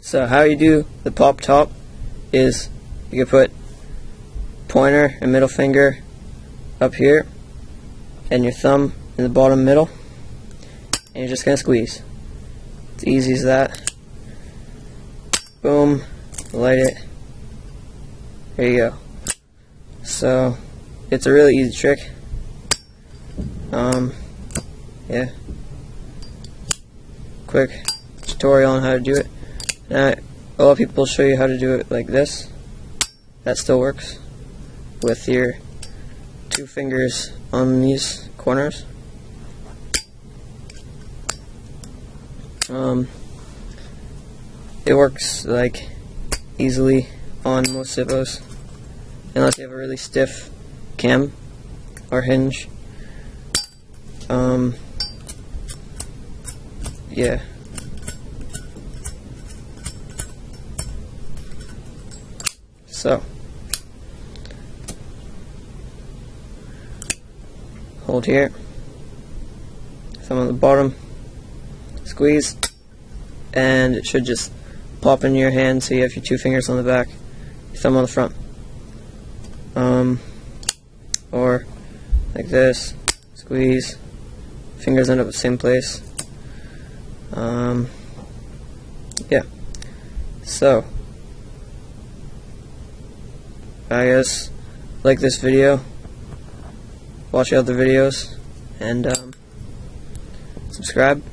So how you do the pop top is you can put pointer and middle finger up here and your thumb in the bottom middle, and you're just going to squeeze. It's easy as that. Boom, light it. There you go. So it's a really easy trick. Yeah. Quick tutorial on how to do it. Now, a lot of people show you how to do it like this. That still works with your 2 fingers on these corners. It works like easily on most Zippos, unless you have a really stiff cam or hinge. Yeah. So, hold here, thumb on the bottom, squeeze, and it should just pop in your hand so you have your 2 fingers on the back, your thumb on the front. Or like this, squeeze, fingers end up at the same place. Yeah. So, I guess like this video, watch other videos, and subscribe.